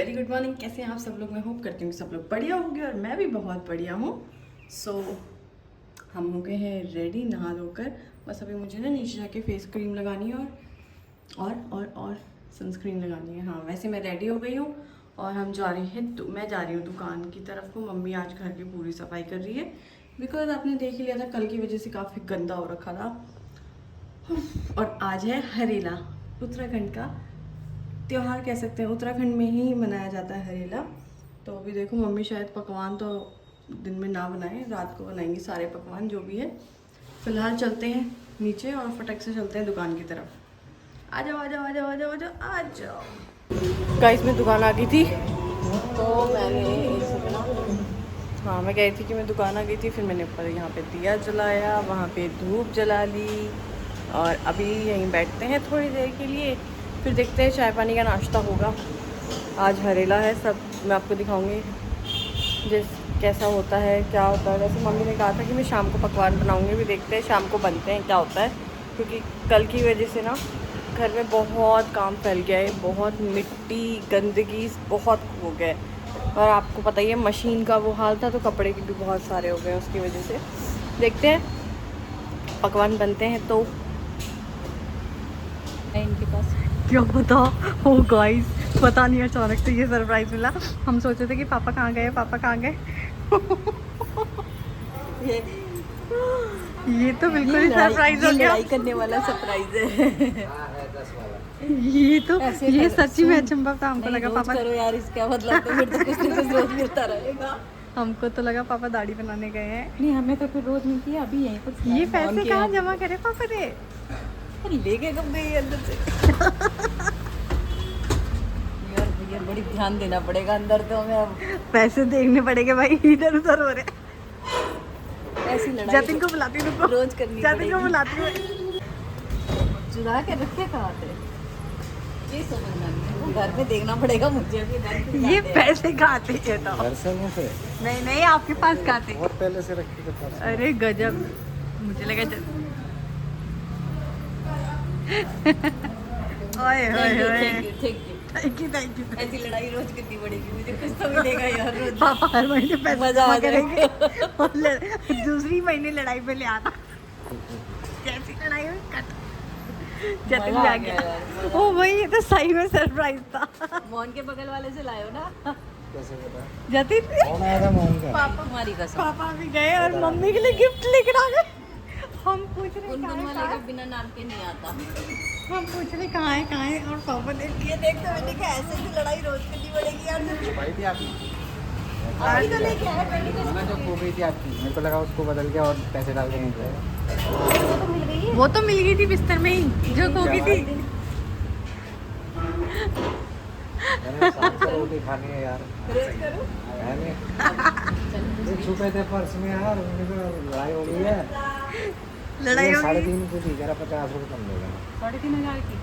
Very good morning. कैसे हैं आप सब लोग? मैं होप करती हूँ सब लोग बढ़िया होंगे और मैं भी बहुत बढ़िया हूँ। सो हम हो गए हैं रेडी नहा धोकर। बस अभी मुझे ना नीचे जाके फेस क्रीम लगानी है और सनस्क्रीन लगानी है। हाँ, वैसे मैं रेडी हो गई हूँ और हम जा रहे हैं मैं जा रही हूँ दुकान की तरफ को। मम्मी आज घर की पूरी सफाई कर रही है बिकॉज आपने देख ही लिया था कल की वजह से काफ़ी गंदा हो रखा था। और आज है हरेला, उत्तराखंड का त्योहार कह सकते हैं, उत्तराखंड में ही मनाया जाता है हरेला। तो अभी देखो मम्मी शायद पकवान तो दिन में ना बनाएं, रात को बनाएंगी सारे पकवान जो भी है। फिलहाल चलते हैं नीचे और फटक से चलते हैं दुकान की तरफ। आ जाओ आ जाओ आ जाओ आ जाओ आ जाओ आ जाओ। गाइस मैं दुकान आ गई थी तो मैंने एक सेकंड, हाँ मैं कह रही थी कि मैं दुकान आ गई थी, फिर मैंने ऊपर यहाँ पे दिया जलाया, वहाँ पे धूप जला ली और अभी यहीं बैठते हैं थोड़ी देर के लिए, फिर देखते हैं चाय पानी का नाश्ता होगा। आज हरेला है, सब मैं आपको दिखाऊंगी कैसा होता है क्या होता है। वैसे मम्मी ने कहा था कि मैं शाम को पकवान बनाऊंगी, भी देखते हैं शाम को बनते हैं क्या होता है, क्योंकि कल की वजह से ना घर में बहुत काम फैल गया है, बहुत मिट्टी गंदगी बहुत हो गया है। और आपको पता ही है मशीन का वो हाल था, तो कपड़े भी बहुत सारे हो गए उसकी वजह से। देखते हैं पकवान बनते हैं तो इनके पास क्या पता हो। गाइस पता नहीं, अचानक से ये सरप्राइज मिला। हम सोचे थे कि पापा कहाँ गए पापा कहाँ गए। ये तो बिल्कुल ही सरप्राइज हो गया, लड़ाई करने वाला सरप्राइज है। ये तो ये सच्ची में अचंभा था। हमको लगा पापा करो यार, इसका मतलब तो फिर तो कुछ ना कुछ रोज मिलता रहेगा। हमको तो लगा पापा दाढ़ी बनाने गए हैं। नहीं, हमें तो फिर रोज मिलती है। अभी यहीं पर ये पैसे कहाँ जमा करे पापा ने? लेके कब गई अंदर से? यार भैया बड़ी ध्यान देना पड़ेगा अंदर, तो हमें अब पैसे देखने पड़ेंगे भाई, इधर उधर हो रहे। ऐसी लड़ाई जतिन को बुलाती हूँ, रोज करनी जतिन को बुलाती हूँ। चुरा के रखे कहाँ थे ये समझना नहीं, घर पे देखना पड़ेगा मुझे भी। ये पैसे कहाँ थे? ये तो नहीं नहीं आपके पास कहाँ थे? बहुत पहले से रखे थे। अरे गजब, मुझे लगा ओए ओए ओए, थैंक यू। ऐसी लड़ाई रोज करनी पड़ेगी, मुझे कुछ तो मिलेगा यार रोज। पापा हर महीने पैसे मजा आ करेंगे और दूसरी महीने लड़ाई पे ले आना। कैसी लड़ाई हुई कट जतिन भी आ गया। ओ भाई ये तो सही में सरप्राइज था। मोहन के बगल वाले से लायो ना? कैसे पता? जतिन कौन आया था? मोहन का पापा। हमारी कसम, पापा भी गए और मम्मी के लिए गिफ्ट लेकर आ गए। हम पूछ रहे गुनगुन वाले का बिना नाम के नहीं आता। हम पूछ रहे कहाँ है और पापा ने ये देखते मैंने कहा ऐसे ही लड़ाई रोज करनी पड़ेगी यार। भाई थी आपकी अभी तो लेके आया मैंने जो खो गई थी आपकी, मेरे को लगा उसको बदल गया और पैसे डाल के नहीं गए। वो तो मिल गई थी बिस्तर में ही जो खो गई थी। रोटी खानी है यार, रोज करूं? छुपे थे पर्स में यार, लड़ाई हो गई है। लड़ाई हो गई 3.5 की थी, जरा 50 रुपये कम देगा। 3,500 की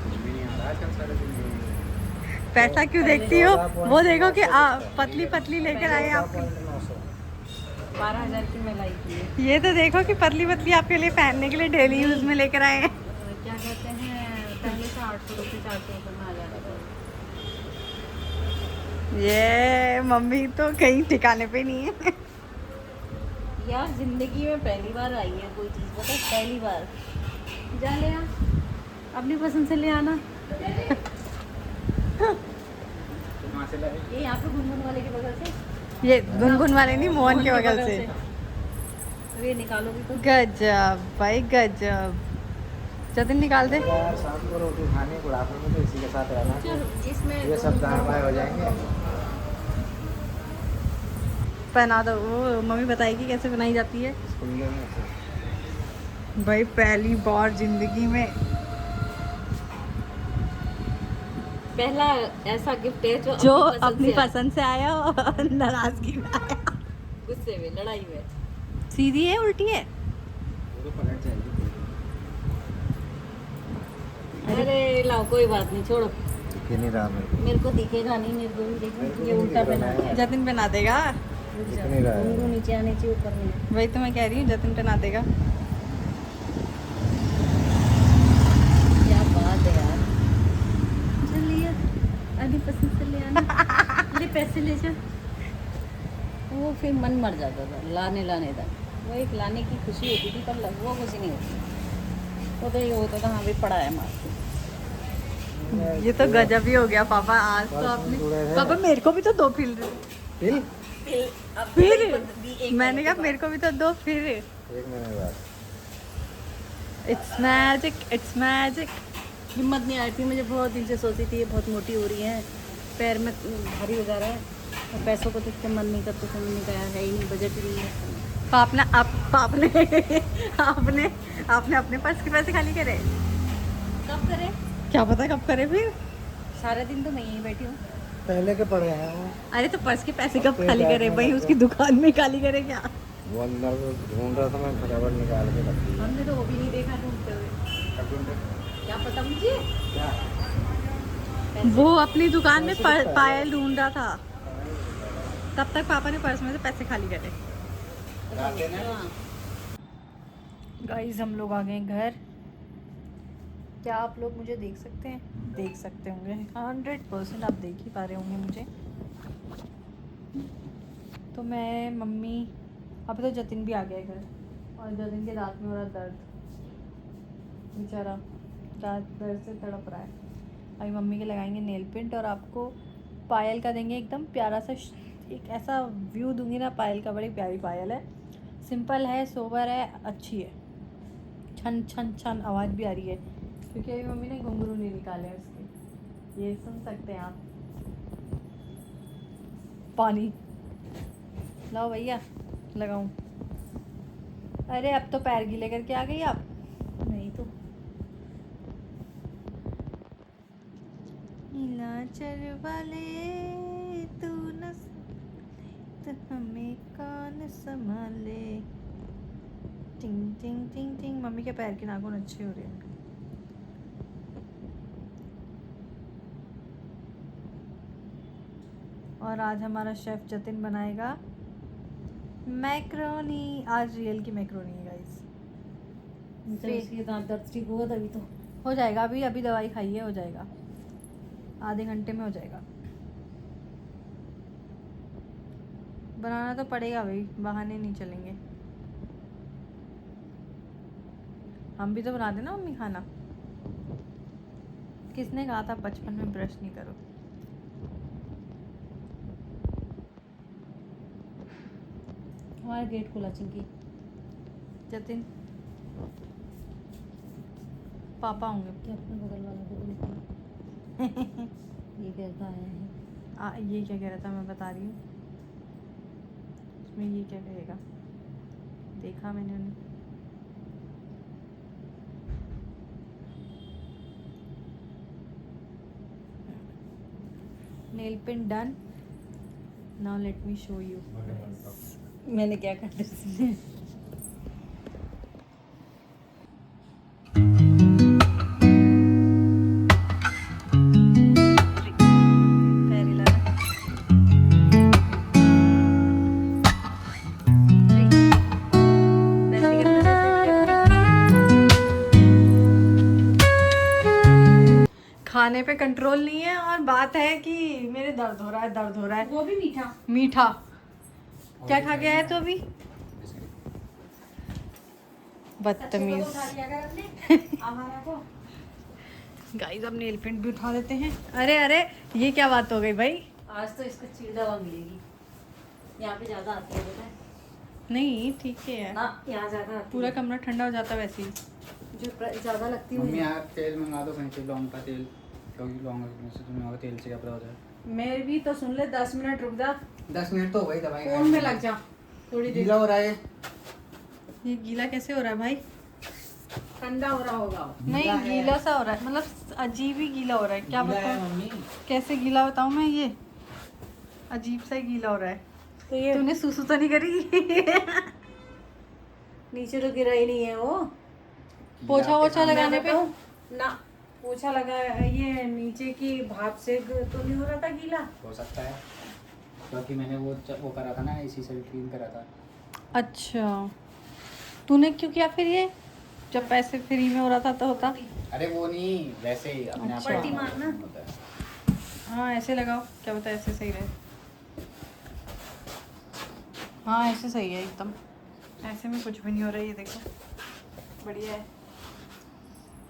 कुछ भी नहीं आ रहा आजकल। 3.5 पैसा क्यों देखती हो? वो देखो कि पतली पतली लेकर आए आप। 12,000 की मैं लाई थी। ये तो देखो कि पतली पतली आपके लिए पहनने के लिए डेली यूज में लेकर आए हैं। क्या कहते हैं, पहले से 800 रुपये 400 रुपये में आ जाता था। ये मम्मी तो कहीं ठिकाने पे नहीं है यार। जिंदगी में पहली बार आई है कोई चीज़, पता है? पहली बार जा ले आ, अपनी पसंद से ले आना। ये यहाँ पे गुनगुन वाले के बगल से, ये गुनगुन वाले नहीं मोहन के बगल से। ये निकालोगी तो गजब भाई गजब। जतिन निकाल दे यार, शाम को रोटी खाने बुढ़ापे में तो इसी के साथ रहना। इसमें ये सब दाएं बाएं हो जाएंगे। पहना दो, वो मम्मी बताएगी कैसे बनाई जाती है भाई। पहली बार जिंदगी में पहला ऐसा गिफ्ट है जो अपनी पसंद से आया और नाराजगी में आया, गुस्से में, लड़ाई में। सीधी है उल्टी है? वो तो पलट जाएगी। अरे लाओ कोई बात नहीं, छोड़ो। दिखे नहीं रहा मेरे को दिखेगा नहीं, मेरे को भी देखो ये उल्टा पहना है। जतिन पहना देगा। उनको नीचे आने चाहिए, ऊपर नहीं। वही तो मैं कह रही हूँ, जतिन पहना देगा। क्या बात है यार, चलिए अपनी पसंद से ले आना। पैसे ले जा, वो फिर मन मर जाता था लाने तक। वो एक लाने की खुशी होती थी, पर वो खुशी नहीं होती। वो तो ये होता था हाँ भाई पड़ा है मार। ये तो गजब ही हो गया पापा, आज तो आपने। पापा मेरे को भी तो दो फिर मैंने कहा मेरे को भी तो दो फिर। एक महीने बाद इट्स मैजिक, इट्स मैजिक। हिम्मत नहीं आ रही थी मुझे, बहुत दिन से सोची थी ये बहुत मोटी हो रही है, पैर में भारी हो जा रहा है, और पैसों को देखते मन नहीं करते थे। मैंने कहा है ही नहीं, बजट ही नहीं है। आपने आपने अपने पर्स के पैसे खाली करे? कब करे क्या पता कब करे फिर। सारा दिन तो मैं यहीं बैठी हूँ। पहले के पड़े हैं वो। अरे तो पर्स के पैसे कब खाली करे भाई, उसकी दुकान में खाली करे क्या? वो अंदर ढूंढ रहा था, मैं फटाफट निकाल के रख दिया। हमने तो वो भी नहीं देखा ढूंढते हुए। क्या पता मुझे। वो अपनी दुकान में पायल ढूंढ रहा था, तब तक पापा ने पर्स में से पैसे खाली करे। गाइस हम लोग आ गए घर। क्या आप लोग मुझे देख सकते हैं? देख सकते होंगे 100% आप देख ही पा रहे होंगे मुझे। तो मैं मम्मी, अभी तो जतिन भी आ गया है घर, और जतिन के दांत में हो रहा दर्द, बेचारा दांत दर्द से तड़प रहा है। अभी मम्मी के लगाएंगे नेल पेंट, और आपको पायल का देंगे एकदम प्यारा सा एक ऐसा व्यू दूंगी ना पायल का। बड़ी प्यारी पायल है, सिंपल है, सोबर है, अच्छी है। छन छन छन आवाज़ भी आ रही है, क्योंकि अभी मम्मी ने घुंघरू नहीं निकाले उसके। ये सुन सकते हैं आप। पानी लाओ भैया, लगाऊं? अरे अब तो पैर गीले करके आ गई आप। नहीं तो नीलाचल वाले तू न तो हमें कौन संभाले। टिंग टिंग टिंग टिंग। मम्मी के पैर के नाखून अच्छे हो रहे हैं। और आज हमारा शेफ जतिन बनाएगा मैक्रोनी। आज रियल की मैक्रोनी है गाइस। जब उसकी दांत दर्द ठीक हुआ तभी तो। हो जाएगा, अभी दवाई खाइए, हो जाएगा, आधे घंटे में हो जाएगा। बनाना तो पड़ेगा भाई, बहाने नहीं चलेंगे। हम भी तो बनाते ना मम्मी खाना। किसने कहा था बचपन में ब्रश नहीं करो? हमारा गेट खुला चिंकी। जतिन पापा होंगे। क्या अपने बगल वाला को भी देखा? ये कहता आया है। ये क्या कह रहा था, मैं बता रही हूँ। इसमें ये क्या कहेगा, देखा मैंने उन्हें। Nail paint done. Now let me show you. मैंने क्या कर दिया? खाने पे कंट्रोल नहीं है, और बात है कि मेरे दर्द हो रहा है। वो भी मीठा मीठा क्या खा के आया तो अभी? बदतमीज। गाइस अब नेल पेंट भी उठा देते हैं। अरे अरे ये क्या बात हो गई भाई? आज तो इसको चीड़ दवा मिलेगी। यहाँ पे ज्यादा आती है पता है? नहीं ठीक है ना, यहाँ ज्यादा आती पूरा है। कमरा ठंडा हो जाता है वैसे ही। जो ज्यादा लगती मम्मी है। यार तेल मंगा दो कहीं से, लौंग का तेल, क्योंकि लौंग से तुम्हें और तेल से क्या पता होता है। मेरे भी तो सुन ले, 10 मिनट रुक जा, 10 मिनट तो हो गई दवाई फोन में लग जा थोड़ी देर। गीला हो रहा है। ये गीला कैसे हो रहा है भाई? ठंडा हो रहा होगा। नहीं गीला सा हो रहा है, मतलब अजीब ही गीला हो रहा है। क्या गीला है बताऊँ मम्मी। कैसे गीला बताऊँ मैं? ये अजीब सा ही गीला हो रहा है। तो ये तूने सूसू तो नहीं करी? नीचे तो गिरा ही नहीं है वो। पोछा वोछा लगाने पे ना, पोछा लगा, ये नीचे की भाप से तो नहीं हो रहा था गीला। हो सकता है, क्योंकि मैंने वो करा था ना, इसी से क्लीन करा था। अच्छा तूने क्यों किया फिर ये, जब पैसे फ्री में हो रहा था तो होता? अरे वो नहीं, वैसे ही अपने आप अच्छा। पट्टी मारना। होता है। हाँ ऐसे लगाओ, क्या पता ऐसे सही रहे। हाँ ऐसे सही है एकदम, ऐसे में कुछ भी नहीं हो रहा है। ये देखो बढ़िया है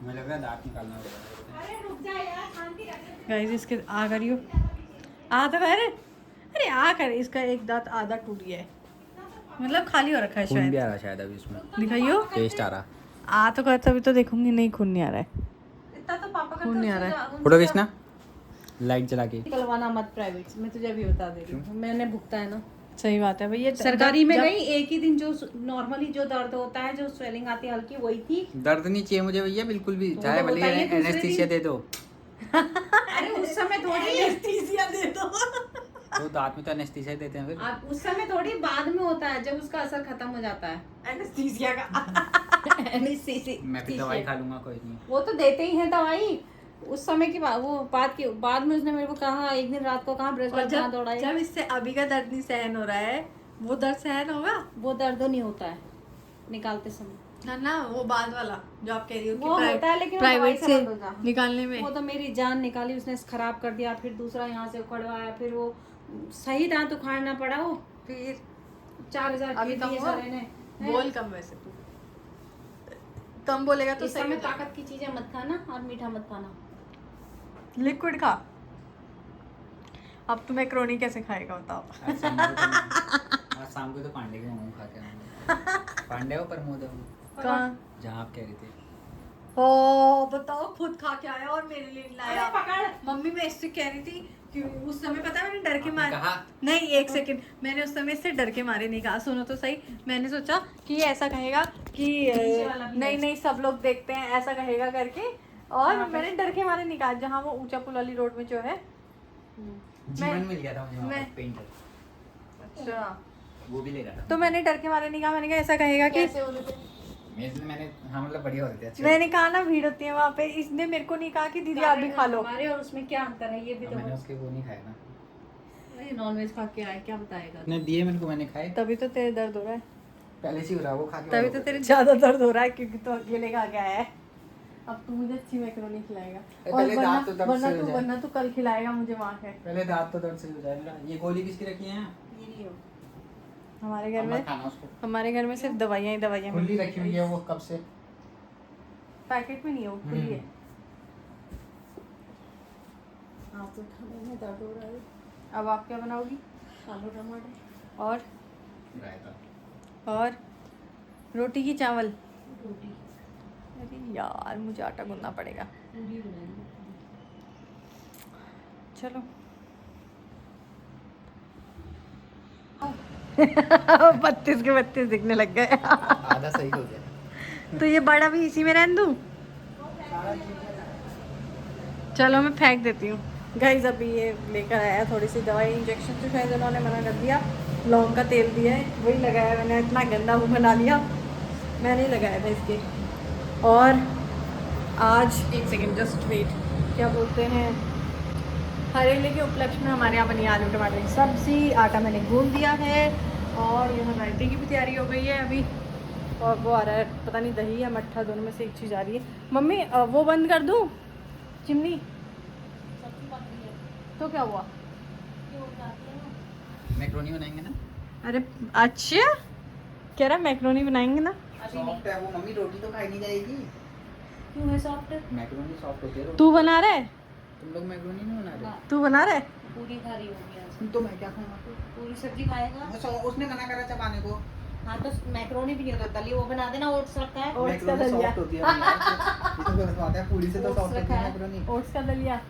मुझे लग रहा है दांत निकालना होगा। अरे रुक जा यार, शांति रख। गाइस। इसके आ करियो आधा, अरे आ कर, इसका एक दांत आधा टूट गया है, मतलब खाली हो रखा है खून भी शायद। आ रहा शायद अभी इसमें, दिखाइयो। टेस्ट आ रहा। आ तो कर, तभी तो देखूंगी। नहीं खून नहीं आ रहा है, इतना तो पापा खून नहीं आ रहा है। फोटो खींचना लाइट जला के। निकलवाना मत प्राइवेट से, मैं तुझे अभी बता दे रही हूँ, मैंने भुगता है ना। सही बात है भैया। सरकारी में गई, एक ही दिन जो नॉर्मली जो दर्द होता है, जो स्वेलिंग आती है हल्की, वही थी। दर्द नहीं चाहिए मुझे भैया बिल्कुल भी, चाहे तो भले बताइए दूसरे एनेस्थीसिया दे दो। अरे उस समय थोड़ी एनेस्थीसिया दे दो। तो दांत में तो एनेस्थीसिया देते हैं फिर। आप उस समय थोड़ी, बाद में होता है जब उसका असर खत्म हो जाता है। एनेस्थीसिया का एनेस्थीसिया मैं फिर दवाई खा लूंगा, कोई नहीं। वो तो देते ही हैं दवाई उस समय की बात। वो बाद में उसने मेरे को कहा, एक दिन रात को कहा और बृहस्पति कहाँ दौड़ाई। जब इससे अभी का दर्द नहीं सहन हो रहा है, वो दर्द सहन होगा। वो दर्द नहीं होता है निकालते समय, है ना, वो बाद वाला जो आप कह रही हो कि वो होता है, लेकिन वो प्राइवेट दवाई से खराब होगा। निकालने में। वो तो मेरी जान निकाली उसने, खराब कर दिया। फिर दूसरा यहाँ से उखड़वाया, फिर वो सही दांत उखाड़ना पड़ा। वो फिर 4000 अभी की कम दिए हुआ? साले ने। बोल कम, वैसे तू कम बोलेगा तो इस सही समय हो जाएगा। ताकत की चीजें मत खाना और मीठा मत खाना। लिक्विड खा। अब तू मैक्रोनी कैसे खाएगा बताओ। आज शाम को तो पांडे के मोमो खा के आऊंगा। पांडे हो प्रमोद हो कहाँ? जहाँ आप कह रहे थे। ओ बताओ, खुद खा के आया और मेरे लिए लाया। अरे पकड़। मम्मी मैं इससे कह रही थी कि उस समय पता है मैंने डर के आपने मारे, कहा? नहीं एक सेकंड, मैंने उस समय इससे डर के मारे नहीं कहा। सुनो तो सही, मैंने सोचा कि ये ऐसा कहेगा कि वाला भी नहीं नहीं सब लोग देखते हैं, ऐसा कहेगा करके। और मैंने डर के मारे नहीं कहा। जहाँ वो ऊंचा पुल वाली रोड में जो है। जीवन मिल गया था मुझे वहाँ मैं- पर पेंटर, अच्छा, वो भी ले रहा था। तो मैंने डर के मारे नहीं कहा। मैंने कहा ऐसा कहेगा कि कैसे हो रहे थे? मैंने हाँ मतलब बढ़िया होते थे, अच्छे मैंने कहा ना भीड़ होती है वहाँ पे। इसने मेरे को नहीं कहा कि दीदी आप भी खा लो। हमारे और उसमें क्या अंतर है, ये भी होते। तो मैंने उसके वो नहीं खाए ना, नॉन वेज खा के आए, क्या बताएगा। उसने दिए मेरे को, मैंने खाए। तभी तो तेरे दर्द हो रहा है, पहले से ही हो रहा, वो खा के तभी और तो हो तेरे गया। ज्यादा दर्द हो रहा है, क्योंकि तू अकेले खा के आया है। अब तू मुझे अच्छी मैक्रोनी खिलाएगा। और पहले दांत तो दर्द से हो जाए। वरना तू कल खिलाएगा मुझे वहाँ के। पहले दांत तो दर्द से हो जाए मेरा। ये गोली किसकी रखी है? ये नहीं हो। हमारे घर अब मत में खाना उसको, हमारे घर में सिर्फ दवाइयाँ ही दवाइयाँ खुली रखी हुई है वो कब से। पैकेट में नहीं है, वो खुली है। हाँ तो खाने में दर्द हो रहा है। अब आप क्या बनाओगी? आलू टमाटर और रायता। और रोटी की चावल? रोटी अरे यार मुझे आटा गूंदना पड़ेगा। पूरी बनाएंगे। चलो 32 के 32 दिखने लग गए। आधा सही हो गया। तो ये बड़ा भी इसी में रहने दूँ? चलो मैं फेंक देती हूँ। गाइस अभी ये लेकर आया थोड़ी सी दवाई, इंजेक्शन तो शायद उन्होंने मना कर दिया। लौंग का तेल दिया है, वही लगाया मैंने। इतना गंदा मुँह बना लिया, मैंने ही लगाया था इसके। और आज एक सेकेंड जस्ट वेट, क्या बोलते हैं, हरेले के उपलक्ष्य में हमारे यहाँ बनी आलू टमाटर की सब्ज़ी। आटा मैंने गूंद दिया है और यहाँ रायते की भी तैयारी हो गई है अभी। और वो आ रहा है, पता नहीं दही या मट्ठा, दोनों में से एक चीज़ आ रही है। मम्मी वो बंद कर दूँ चिमनी? सब्जी पक रही है तो क्या हुआ? क्यों उठाती है ना। मैक्रोनी बनाएंगे ना। अरे अच्छा, कह रहा मैक्रोनी बनाएंगे ना। अभी नहीं। सॉफ्ट है वो मम्मी, रोटी तो खाई नहीं जाएगी। क्यों है सॉफ्ट? मैक्रोनी सॉफ्ट होती है। तू बना रहा है? तुम लोग मैक्रोनी नहीं बना रहे? तू बना रहा है? पूरी खा रही होगी आज। तो मैं क्या खाऊंगा? पूरी सब्जी खाएगा। उसने मना करा चबाने को। हाँ तो मैक्रोनी भी नहीं होता, दलिया वो बना देना। ओट्स रखा है। ओट्स का मैक्रोनी दलिया। सॉफ्ट होती है मम्मी यार। ये तो गलत बात है, पूरी से तो ओट्स सॉफ्ट होती रखा है है। मैक्रोनी। ओट्स का दलिया।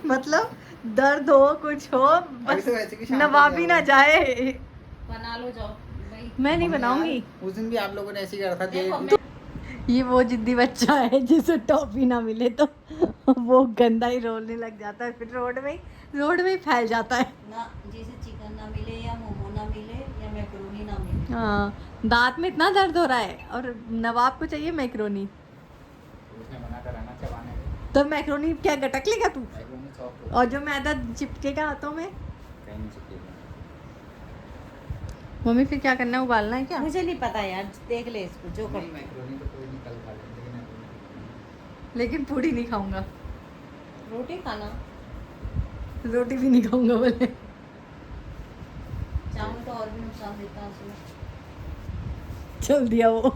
मतलब दर्द हो कुछ हो अभी बस तो वैसे भी शाम को नवाबी ना जाओ। जाए। बना लो जाओ भाई। मैं नहीं मम्मी बनाऊंगी। यार, उस दिन भी आप लोगों ने ऐसे ही करा था। देखो दे- मैं ये वो जिद्दी बच्चा है जिसे टॉफी ना मिले तो वो गंदा ही रोलने लग जाता है, फिर रोड में ही फैल जाता है। ना, जैसे चिकन ना मिले या मोमो ना मिले या मैक्रोनी ना मिले। हाँ, दांत में इतना दर्द हो रहा है और नवाब को चाहिए मैक्रोनी। उसने मना करा ना चबाने को। तो मैक्रोनी क्या गटक लेगा तू? मैक्रोनी सॉफ्ट होती और जो मैदा चिपकेगा हाथों में। है, कहीं नहीं चिपकेगी। मम्मी फिर क्या करना है, उबालना है क्या? मुझे नहीं पता यार, देख ले इसको जो नहीं, कर। मैक्रोनी तो कोई नहीं कल खा लेंगे, लेकिन मैक्रोनी- लेकिन पूड़ी नहीं खाऊंगा, रोटी खाना। रोटी भी नहीं खाऊंगा बोले। और भी नुकसान देता है उसमें। चल दिया वो